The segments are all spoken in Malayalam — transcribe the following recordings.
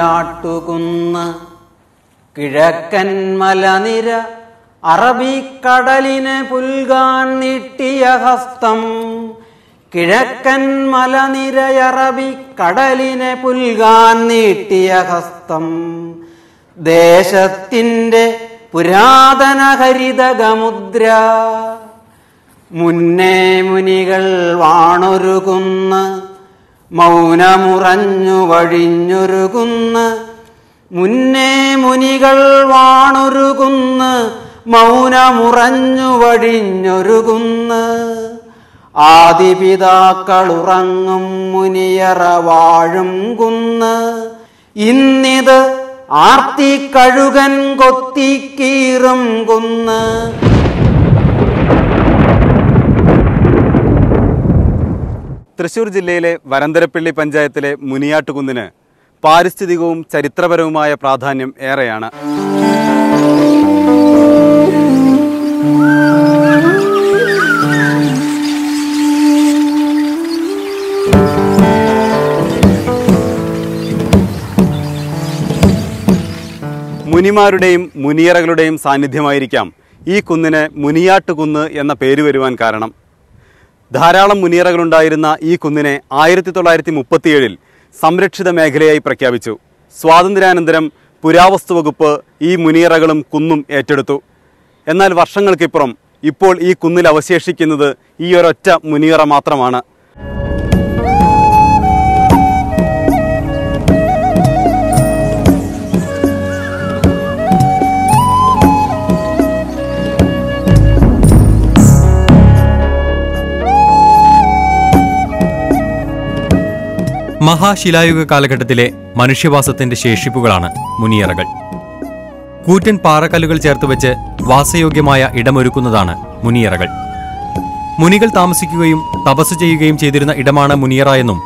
മുനിയാട്ടുകുന്ന് കിഴക്കൻ മലനിര അറബിക്കടലിനെ പുൽകാൻ നീട്ടിയ ഹസ്തം. കിഴക്കൻ മലനിര അറബിക്കടലിനെ പുൽകാൻ നീട്ടിയ ഹസ്തം. ദേശത്തിൻ്റെ പുരാതന ഹരിതകമുദ്ര. മുന്നേ മുനികൾ വാണൊരുകുന്ന് മൗനമുറഞ്ഞു വഴിഞ്ഞൊരുകുന്ന്. മുന്നേ മുനികൾ വാണൊരുകുന്ന് മൗനമുറഞ്ഞു വഴിഞ്ഞൊരുകുന്ന്. ആദിപിതാക്കളുറങ്ങും മുനിയറ വാഴും കുന്ന്. ഇന്നിത് ആർത്തി കഴുകൻ കൊത്തിക്കീറും കുന്ന്. തൃശൂർ ജില്ലയിലെ വരന്തരപ്പള്ളി പഞ്ചായത്തിലെ മുനിയാട്ടുകുന്നിന് പാരിസ്ഥിതികവും ചരിത്രപരവുമായ പ്രാധാന്യം ഏറെയാണ്. മുനിമാരുടെയും മുനിയറകളുടെയും സാന്നിധ്യമായിരിക്കാം ഈ കുന്നിന് മുനിയാട്ടുകുന്ന് എന്ന പേര് വരുവാൻ കാരണം. ധാരാളം മുനിയറകളുണ്ടായിരുന്ന ഈ കുന്നിനെ 1937 സംരക്ഷിത മേഖലയായി പ്രഖ്യാപിച്ചു. സ്വാതന്ത്ര്യാനന്തരം പുരാവസ്തു വകുപ്പ് ഈ മുനിയറകളും കുന്നും ഏറ്റെടുത്തു. എന്നാൽ വർഷങ്ങൾക്കിപ്പുറം ഇപ്പോൾ ഈ കുന്നിൽ അവശേഷിക്കുന്നത് ഈ ഒരൊറ്റ മുനിയറ മാത്രമാണ്. മഹാശിലായുഗ കാലഘട്ടത്തിലെ മനുഷ്യവാസത്തിന്റെ ശേഷിപ്പുകളാണ് മുനിയറകൾ. കൂറ്റൻ പാറക്കല്ലുകൾ ചേർത്തുവെച്ച് വാസയോഗ്യമായ ഇടമൊരുക്കുന്നതാണ് മുനിയറകൾ. മുനികൾ താമസിക്കുകയും തപസ് ചെയ്യുകയും ചെയ്തിരുന്ന ഇടമാണ് മുനിയറ എന്നും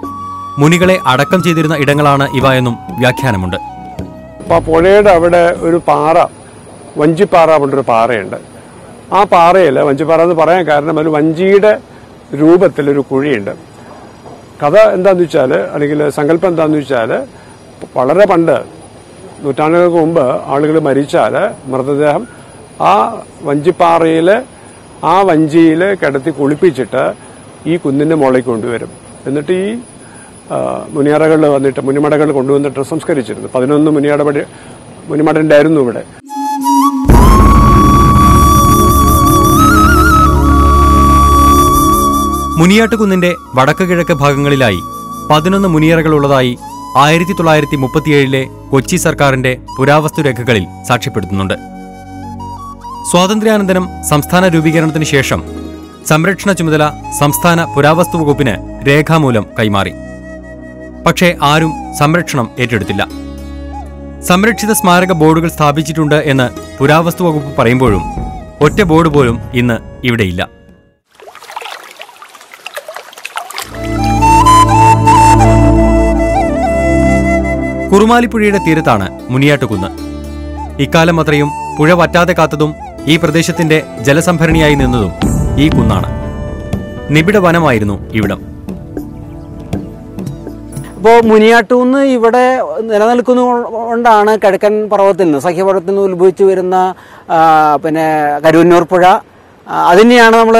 മുനികളെ അടക്കം ചെയ്തിരുന്ന ഇടങ്ങളാണ് ഇവ എന്നും വ്യാഖ്യാനമുണ്ട്. പുഴയുടെ അവിടെ ഒരു പാറ, വഞ്ചിപ്പാറ കൊണ്ടൊരു പാറയുണ്ട്. ആ പാറയിൽ, വഞ്ചിപ്പാറ എന്ന് പറയാൻ കാരണം അതിൽ വഞ്ചിയുടെ രൂപത്തിലൊരു കുഴിയുണ്ട്. കഥ എന്താണെന്ന് വെച്ചാൽ, അല്ലെങ്കിൽ സങ്കല്പം എന്താണെന്ന് വെച്ചാൽ, വളരെ പണ്ട് നൂറ്റാണ്ടുകൾക്ക് മുമ്പ് ആളുകൾ മരിച്ചാൽ മൃതദേഹം ആ വഞ്ചിപ്പാറയിൽ ആ വഞ്ചിയിൽ കിടത്തി കുളിപ്പിച്ചിട്ട് ഈ കുന്നിൻ്റെ മുകളിലേക്ക് കൊണ്ടുവരും. എന്നിട്ട് ഈ മുനിയറകൾ വന്നിട്ട് മുനിമടകൾ കൊണ്ടുവന്നിട്ട് സംസ്കരിച്ചിരുന്നു. 11 മുനിമട ഉണ്ടായിരുന്നു ഇവിടെ. മുനിയാട്ടുകുന്നിന്റെ വടക്ക് കിഴക്ക് ഭാഗങ്ങളിലായി 11 മുനിയറകളുള്ളതായി 1937 കൊച്ചി സർക്കാരിന്റെ പുരാവസ്തു രേഖകളിൽ സാക്ഷ്യപ്പെടുത്തുന്നുണ്ട്. സ്വാതന്ത്ര്യാനന്തരം സംസ്ഥാന രൂപീകരണത്തിന് ശേഷം സംരക്ഷണ ചുമതല സംസ്ഥാന പുരാവസ്തു വകുപ്പിന് രേഖാമൂലം കൈമാറി. പക്ഷേ ആരും സംരക്ഷണം ഏറ്റെടുത്തില്ല. സംരക്ഷിത സ്മാരക ബോർഡുകൾ സ്ഥാപിച്ചിട്ടുണ്ട് എന്ന് പുരാവസ്തു വകുപ്പ് പറയുമ്പോഴും ഒറ്റ ബോർഡ് പോലും ഇന്ന് ഇവിടെയില്ല. കുറുമാലിപ്പുഴയുടെ തീരത്താണ് മുനിയാട്ടുകുന്ന്. ഇക്കാലം അത്രയും പുഴ വറ്റാതെ കാത്തതും ഈ പ്രദേശത്തിന്റെ ജലസംഭരണിയായി നിന്നതും ഈ കുന്നാണ്. നിബിഡ വനമായിരുന്നു ഇവിടം. ഇപ്പോൾ മുനിയാട്ടുകുന്ന് ഇവിടെ നിലനിൽക്കുന്നതുകൊണ്ടാണ് കിഴക്കൻ പർവ്വതത്തിൽ നിന്ന്, സഖ്യപർവ്വതത്തിൽ നിന്ന് ഉത്ഭവിച്ചു വരുന്ന കരുവന്നൂർ പുഴ, അതിനെയാണ് നമ്മൾ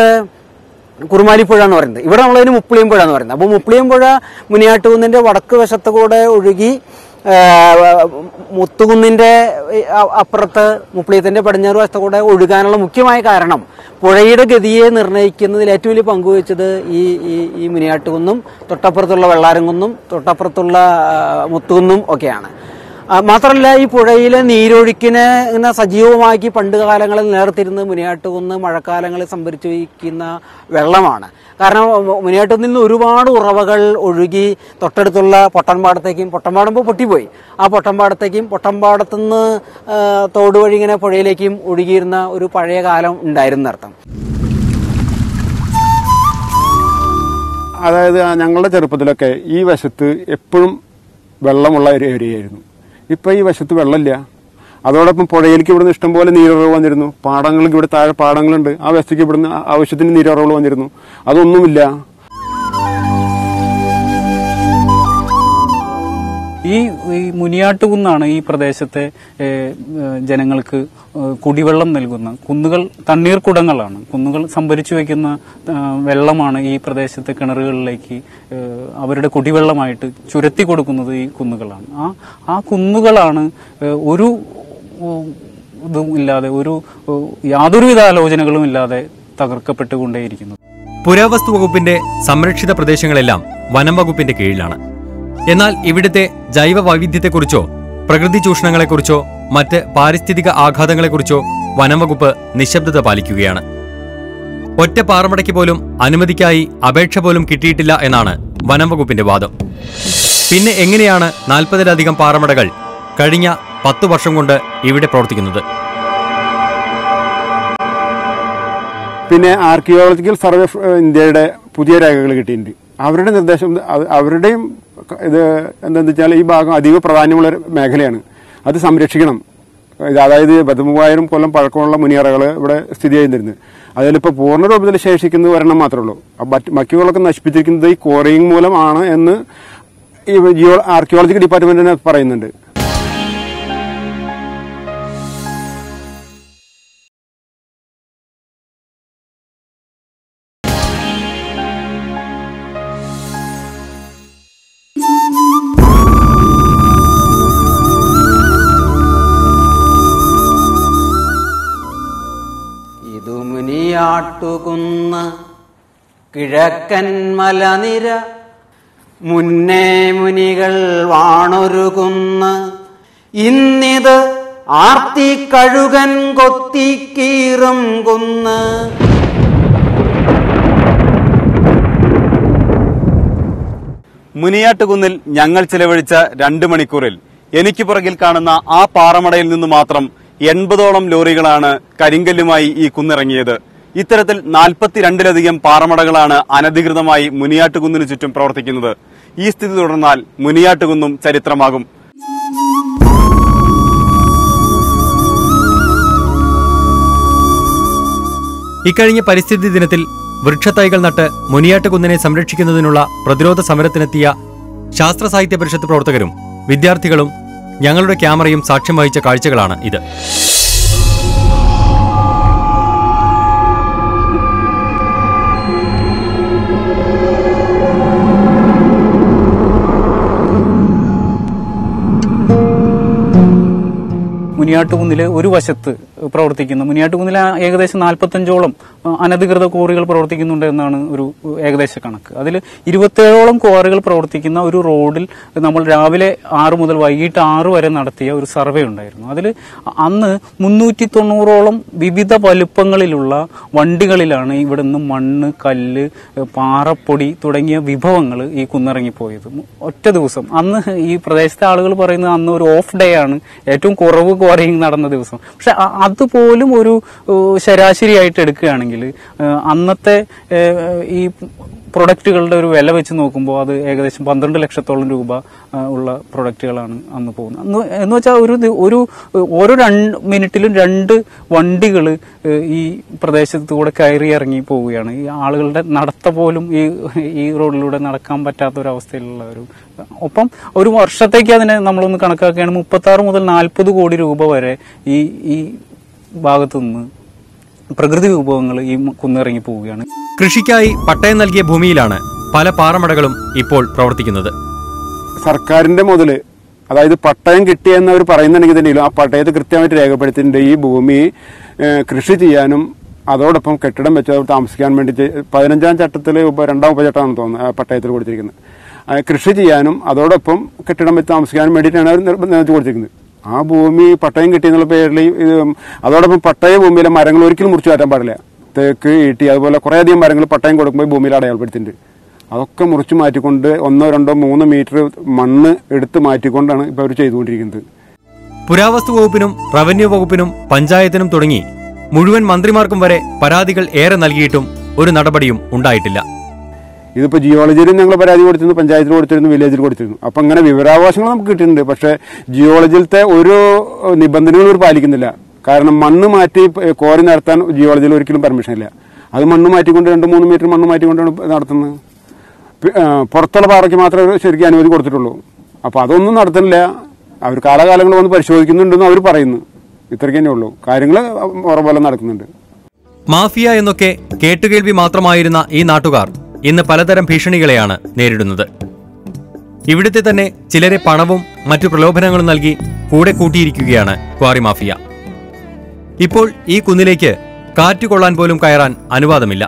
കുറുമാലിപ്പുഴ എന്ന് പറയുന്നത്. ഇവിടെ നമ്മളതിന് മുപ്പിളിയം പുഴ എന്ന് പറയുന്നത്. അപ്പോൾ മുപ്പിളിയം പുഴ മുനിയാട്ടുകുന്നിൻ്റെ വടക്ക് വശത്ത് കൂടെ ഒഴുകി മുത്തുകുന്നിൻ്റെ അപ്പുറത്ത് മുപ്പിളിയത്തിൻ്റെ പടിഞ്ഞാറ് വശത്ത് കൂടെ ഒഴുകാനുള്ള മുഖ്യമായ കാരണം പുഴയുടെ ഗതിയെ നിർണ്ണയിക്കുന്നതിൽ ഏറ്റവും വലിയ പങ്കുവച്ചത് ഈ മുനിയാട്ടുകുന്നും തൊട്ടപ്പുറത്തുള്ള വെള്ളാരംകുന്നും തൊട്ടപ്പുറത്തുള്ള മുത്തുകുന്നും ഒക്കെയാണ്. മാത്രമല്ല, ഈ പുഴയിലെ നീരൊഴുക്കിനെ ഇങ്ങനെ സജീവമാക്കി പണ്ട് കാലങ്ങളിൽ നേർത്തിരുന്ന് മുനിയാട്ടുകുന്ന് മഴക്കാലങ്ങളിൽ സംഭരിച്ചു വയ്ക്കുന്ന വെള്ളമാണ്. കാരണം മുനിയാട്ടുകുന്നിൽ നിന്ന് ഒരുപാട് ഉറവകൾ ഒഴുകി തൊട്ടടുത്തുള്ള പൊട്ടൻപാടത്തേക്കും, പൊട്ടൻപാടുമ്പോൾ പൊട്ടിപ്പോയി, ആ പൊട്ടൻപാടത്തേക്കും പൊട്ടൻപാടത്തുനിന്ന് തോട് വഴി ഇങ്ങനെ പുഴയിലേക്കും ഒഴുകിയിരുന്ന ഒരു പഴയ കാലം ഉണ്ടായിരുന്നർത്ഥം. അതായത് ഞങ്ങളുടെ ചെറുപ്പത്തിലൊക്കെ ഈ വശത്ത് എപ്പോഴും വെള്ളമുള്ള ഒരു ഏരിയയായിരുന്നു. ഇപ്പം ഈ വശത്ത് വെള്ളമില്ല. അതോടൊപ്പം പുഴയിലേക്ക് ഇവിടുന്ന് ഇഷ്ടംപോലെ നീരുറവ് വന്നിരുന്നു. പാടങ്ങൾക്ക് ഇവിടെ താഴെ പാടങ്ങളുണ്ട്. ആ വശത്തേക്ക് ഇവിടുന്ന് ആവശ്യത്തിന് നീരുറവുകൾ വന്നിരുന്നു. അതൊന്നുമില്ല. ഈ ഈ മുനിയാട്ടുകുന്നാണ് ഈ പ്രദേശത്തെ ജനങ്ങൾക്ക് കുടിവെള്ളം നൽകുന്ന കുന്നുകൾ. തണ്ണീർക്കുടങ്ങളാണ്. കുന്നുകൾ സംഭരിച്ചു വയ്ക്കുന്ന വെള്ളമാണ് ഈ പ്രദേശത്തെ കിണറുകളിലേക്ക് അവരുടെ കുടിവെള്ളമായിട്ട് ചുരത്തി കൊടുക്കുന്നത് ഈ കുന്നുകളാണ്. ആ കുന്നുകളാണ് ഒരു ഇതും ഇല്ലാതെ, യാതൊരുവിധ ആലോചനകളും ഇല്ലാതെ തകർക്കപ്പെട്ടുകൊണ്ടേയിരിക്കുന്നത്. പുരാവസ്തു വകുപ്പിന്റെ സംരക്ഷിത പ്രദേശങ്ങളെല്ലാം വനം വകുപ്പിന്റെ കീഴിലാണ്. എന്നാൽ ഇവിടുത്തെ ജൈവ വൈവിധ്യത്തെക്കുറിച്ചോ പ്രകൃതി ചൂഷണങ്ങളെക്കുറിച്ചോ മറ്റ് പാരിസ്ഥിതിക ആഘാതങ്ങളെക്കുറിച്ചോ വനം വകുപ്പ് നിശബ്ദത പാലിക്കുകയാണ്. ഒറ്റ പാറമടയ്ക്ക് പോലും അനുമതിക്കായി അപേക്ഷ പോലും കിട്ടിയിട്ടില്ല എന്നാണ് വനം വകുപ്പിന്റെ വാദം. പിന്നെ എങ്ങനെയാണ് 40-ലധികം പാറമടകൾ കഴിഞ്ഞ 10 വർഷം കൊണ്ട് ഇവിടെ പ്രവർത്തിക്കുന്നത്? പിന്നെ ആർക്കിയോളജിക്കൽ സർവേ ഇന്ത്യയുടെ പുതിയ രേഖകൾ കിട്ടിയിട്ടുണ്ട്. അവരുടെ നിർദ്ദേശം, അവരുടെയും ഇത് എന്താണെന്ന് വെച്ചാൽ ഈ ഭാഗം അതീവ പ്രാധാന്യമുള്ള മേഖലയാണ്, അത് സംരക്ഷിക്കണം. അതായത് 13,000 കൊല്ലം പഴക്കമുള്ള മുനിയറകൾ ഇവിടെ സ്ഥിതി ചെയ്യുന്നിരുന്നു. അതിലിപ്പോൾ പൂർണ്ണ രൂപത്തിൽ ശേഷിക്കുന്നത് ഒരെണ്ണം മാത്രമേ ഉള്ളൂ. ബാക്കിയുള്ളതൊക്കെ നശിപ്പിച്ചിരിക്കുന്നത് ഈ ക്വാറിയിങ് മൂലമാണ് എന്ന് ഈ ആർക്കിയോളജിക്കൽ ഡിപ്പാർട്ട്മെന്റിനെ പറയുന്നുണ്ട്. മുനിയാട്ടുകുന്ന് കിഴക്കൻ മലനിര മുന്നേ മുനികൾ വാണൊരുകുന്ന് ഇന്നിത് ആർത്തിക്കഴുകൻ കൊത്തിക്കീറും കുന്ന്. മുനിയാട്ടുകുന്നിൽ ഞങ്ങൾ ചിലവഴിച്ച 2 മണിക്കൂറിൽ എനിക്ക് പുറകിൽ കാണുന്ന ആ പാറമടയിൽ നിന്ന് മാത്രം 80ഓളം ലോറികളാണ് കരിങ്കല്ലുമായി ഈ കുന്നിറങ്ങിയത്. ഇത്തരത്തിൽ 42-ലധികം പാറമടകളാണ് അനധികൃതമായി മുനിയാട്ടുകുന്നിന് ചുറ്റും പ്രവർത്തിക്കുന്നത്. ഈ സ്ഥിതി തുടർന്നാൽ മുനിയാട്ടുകുന്നും ചരിത്രമാകും. ഇക്കഴിഞ്ഞ പരിസ്ഥിതി ദിനത്തിൽ വൃക്ഷത്തൈകൾ നട്ട് മുനിയാട്ടുകുന്നിനെ സംരക്ഷിക്കുന്നതിനുള്ള പ്രതിരോധ സമരത്തിനെത്തിയ ശാസ്ത്ര സാഹിത്യ പരിഷത്ത് പ്രവർത്തകരും വിദ്യാർത്ഥികളും ഞങ്ങളുടെ ക്യാമറയും സാക്ഷ്യം വഹിച്ച കാഴ്ചകളാണ് ഇത്. മുനിയാട്ടുകുന്നിലെ ഒരു വശത്ത് പ്രവർത്തിക്കുന്ന മുനിയാട്ടുകുന്നിൽ ഏകദേശം 45ഓളം അനധികൃത ക്വാറികൾ പ്രവർത്തിക്കുന്നുണ്ട് എന്നാണ് ഒരു ഏകദേശ കണക്ക്. അതിൽ 27ഓളം ക്വാറികൾ പ്രവർത്തിക്കുന്ന ഒരു റോഡിൽ നമ്മൾ രാവിലെ 6 മുതൽ വൈകിട്ട് 6 വരെ നടത്തിയ ഒരു സർവേ ഉണ്ടായിരുന്നു. അതിൽ അന്ന് 390ഓളം വിവിധ വലുപ്പങ്ങളിലുള്ള വണ്ടികളിലാണ് ഇവിടെ നിന്ന് മണ്ണ്, കല്ല്, പാറപ്പൊടി തുടങ്ങിയ വിഭവങ്ങൾ ഈ കുന്നിറങ്ങിപ്പോയത്. ഒറ്റ ദിവസം. അന്ന് ഈ പ്രദേശത്തെ ആളുകൾ പറയുന്നത് അന്ന് ഒരു ഓഫ് ഡേ ആണ്, ഏറ്റവും കുറവ് ക്വാറിങ് നടന്ന ദിവസം. പക്ഷെ അതുപോലും ഒരു ശരാശരിയായിട്ട് എടുക്കുകയാണെങ്കിൽ അന്നത്തെ ഈ പ്രൊഡക്റ്റുകളുടെ ഒരു വില വെച്ച് നോക്കുമ്പോൾ അത് ഏകദേശം 12 ലക്ഷത്തോളം രൂപ ഉള്ള പ്രൊഡക്റ്റുകളാണ് അന്ന് പോകുന്നത്. എന്ന് വെച്ചാൽ ഓരോ 2 മിനിറ്റിലും 2 വണ്ടികൾ ഈ പ്രദേശത്ത് കൂടെ കയറി ഇറങ്ങി പോവുകയാണ്. ഈ ആളുകളുടെ നടത്ത പോലും ഈ റോഡിലൂടെ നടക്കാൻ പറ്റാത്ത ഒരു അവസ്ഥയിലുള്ള ഒപ്പം ഒരു വർഷത്തേക്ക് അതിനെ നമ്മളൊന്ന് കണക്കാക്കുകയാണ് 36 മുതൽ 40 കോടി രൂപ വരെ ഈ ഭാഗത്തു നിന്ന് പ്രകൃതി വിഭവങ്ങൾ ഈ കുന്നിറങ്ങി പോവുകയാണ്. കൃഷിക്കായി പട്ടയം നൽകിയ ഭൂമിയിലാണ് പല പാറമടകളും ഇപ്പോൾ പ്രവർത്തിക്കുന്നത്. സർക്കാരിന്റെ മുതല്, അതായത് പട്ടയം കിട്ടിയെന്നവർ പറയുന്നുണ്ടെങ്കിൽ തന്നെയും ആ പട്ടയത്തെ കൃത്യമായിട്ട് രേഖപ്പെടുത്തിയിട്ടുണ്ട്. ഈ ഭൂമി കൃഷി ചെയ്യാനും അതോടൊപ്പം കെട്ടിടം വെച്ച് താമസിക്കാൻ വേണ്ടി 15-ാം ചട്ടത്തിൽ 2ാം ഉപചട്ടമാണെന്ന് തോന്നുന്നു പട്ടയത്തിൽ കൊടുത്തിരിക്കുന്നത്. കൃഷി ചെയ്യാനും അതോടൊപ്പം കെട്ടിടം വെച്ച് താമസിക്കാനും വേണ്ടിയിട്ടാണ് അവർ നിർബന്ധിച്ച് കൊടുത്തിരിക്കുന്നത്. ആ ഭൂമി പട്ടയം കിട്ടിയെന്നുള്ള പേരിൽ അതോടൊപ്പം പട്ടയ ഭൂമിയിലെ മരങ്ങൾ ഒരിക്കലും മുറിച്ചു മാറ്റാൻ പാടില്ല. തേക്ക്, ഈട്ടി, അതുപോലെ കുറേയധികം മരങ്ങൾ പട്ടയം കൊടുക്കുമ്പോൾ ഭൂമിയിൽ അടയാളപ്പെടുത്തിയിട്ടുണ്ട്. അതൊക്കെ മുറിച്ചു മാറ്റിക്കൊണ്ട് 1, 2, 3 മീറ്റർ മണ്ണ് എടുത്ത് മാറ്റിക്കൊണ്ടാണ് ഇപ്പോൾ അവർ ചെയ്തുകൊണ്ടിരിക്കുന്നത്. പുരാവസ്തു വകുപ്പിനും റവന്യൂ വകുപ്പിനും പഞ്ചായത്തിനും തുടങ്ങി മുഴുവൻ മന്ത്രിമാർക്കും വരെ പരാതികൾ ഏറെ നൽകിയിട്ടും ഒരു നടപടിയും ഉണ്ടായിട്ടില്ല. ഇതിപ്പോൾ ജിയോളജിയിലും ഞങ്ങൾ പരാതി കൊടുത്തിരുന്നു, പഞ്ചായത്തിൽ കൊടുത്തിരുന്നു, വില്ലേജിൽ കൊടുത്തിരുന്നു. അപ്പം അങ്ങനെ വിവരാവകാശങ്ങൾ നമുക്ക് കിട്ടിയിട്ടുണ്ട്. പക്ഷേ ജിയോളജിയിലത്തെ ഒരു നിബന്ധനകളും ഇവർ പാലിക്കുന്നില്ല. കാരണം മണ്ണ് മാറ്റി ക്വാറി നടത്താൻ ജിയോളജിയിൽ ഒരിക്കലും പെർമിഷൻ ഇല്ല. അത് മണ്ണ് മാറ്റിക്കൊണ്ട് 2-3 മീറ്റർ മണ്ണ് മാറ്റിക്കൊണ്ടാണ് നടത്തുന്നത്. പുറത്തുള്ള പാറയ്ക്ക് മാത്രമേ ശരിക്കും അനുമതി കൊടുത്തിട്ടുള്ളൂ. അപ്പോൾ അതൊന്നും നടത്തുന്നില്ല. അവർ കാലാകാലങ്ങൾ വന്ന് പരിശോധിക്കുന്നുണ്ടെന്ന് അവർ പറയുന്നു. ഇത്രയ്ക്ക് തന്നെ ഉള്ളൂ. കാര്യങ്ങൾ ഉറപോലെ നടക്കുന്നുണ്ട്. മാഫിയ എന്നൊക്കെ കേട്ടുകേൾവി മാത്രമായിരുന്ന ഈ നാട്ടുകാർ ഇന്ന് പലതരം ഭീഷണികളെയാണ് നേരിടുന്നത്. ഇവിടുത്തെ തന്നെ ചിലരെ പണവും മറ്റു പ്രലോഭനങ്ങളും നൽകി കൂടെ കൂട്ടിയിരിക്കുകയാണ് ക്വാറി മാഫിയ. ഇപ്പോൾ ഈ കുന്നിലേക്ക് കാറ്റുകൊള്ളാൻ പോലും കയറാൻ അനുവാദമില്ല.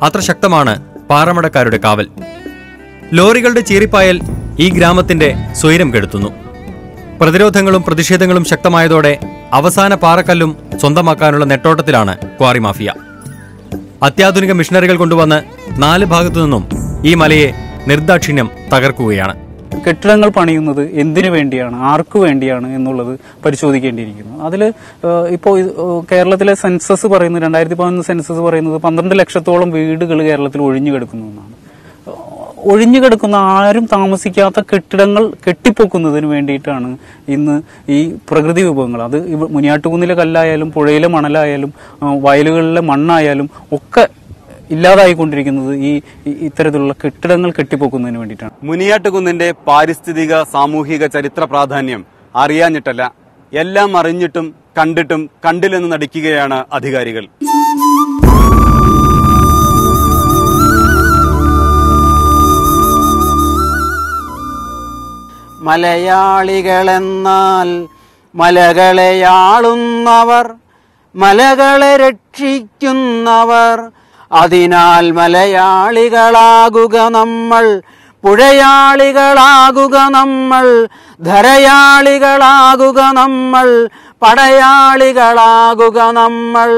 അത്ര ശക്തമാണ് പാറമടക്കാരുടെ കാവൽ. ലോറികളുടെ ചീറിപ്പായൽ ഈ ഗ്രാമത്തിന്റെ സ്വൈരം കെടുത്തുന്നു. പ്രതിരോധങ്ങളും പ്രതിഷേധങ്ങളും ശക്തമായതോടെ അവസാന പാറക്കല്ലും സ്വന്തമാക്കാനുള്ള നെട്ടോട്ടത്തിലാണ് ക്വാറി മാഫിയ. അത്യാധുനിക മിഷനറികൾ കൊണ്ടുവന്ന് 4 ഭാഗത്തു നിന്നും ഈ മലയെ നിർദാക്ഷിണ്യം തകർക്കുകയാണ്. കെട്ടിടങ്ങൾ പണിയുന്നത് എന്തിനു വേണ്ടിയാണ്, ആർക്കു വേണ്ടിയാണ് എന്നുള്ളത് പരിശോധിക്കേണ്ടിയിരിക്കുന്നു. അതിൽ ഇപ്പോൾ കേരളത്തിലെ സെൻസസ് പറയുന്നത് 2011 സെൻസസ് പറയുന്നത് 12 ലക്ഷത്തോളം വീടുകൾ കേരളത്തിൽ ഒഴിഞ്ഞു കിടക്കുന്നു എന്നാണ്. ഒഴിഞ്ഞു കിടക്കുന്ന ആരും താമസിക്കാത്ത കെട്ടിടങ്ങൾ കെട്ടിപ്പൊക്കുന്നതിന് വേണ്ടിയിട്ടാണ് ഇന്ന് ഈ പ്രകൃതി വിഭവങ്ങൾ, അത് മുനിയാട്ടുകുന്നിലെ കല്ലായാലും പുഴയിലെ മണലായാലും വയലുകളിലെ മണ്ണായാലും ഒക്കെ ഇല്ലാതായിക്കൊണ്ടിരിക്കുന്നത് ഈ ഇത്തരത്തിലുള്ള കെട്ടിടങ്ങൾ കെട്ടിപ്പൊക്കുന്നതിന് വേണ്ടിയിട്ടാണ്. മുനിയാട്ടുകുന്നിന്റെ പാരിസ്ഥിതിക സാമൂഹിക ചരിത്ര പ്രാധാന്യം അറിയാഞ്ഞിട്ടല്ല, എല്ലാം അറിഞ്ഞിട്ടും കണ്ടിട്ടും കണ്ടില്ലെന്ന് നടിക്കുകയാണ് അധികാരികൾ. മലയാളികളെന്നാൽ മലകളെയാളുന്നവർ, മലകളെ രക്ഷിക്കുന്നവർ. അതിനാൽ മലയാളികളാകുക നമ്മൾ, പുഴയാളികളാകുക നമ്മൾ, ധരയാളികളാകുക നമ്മൾ, പടയാളികളാകുക നമ്മൾ.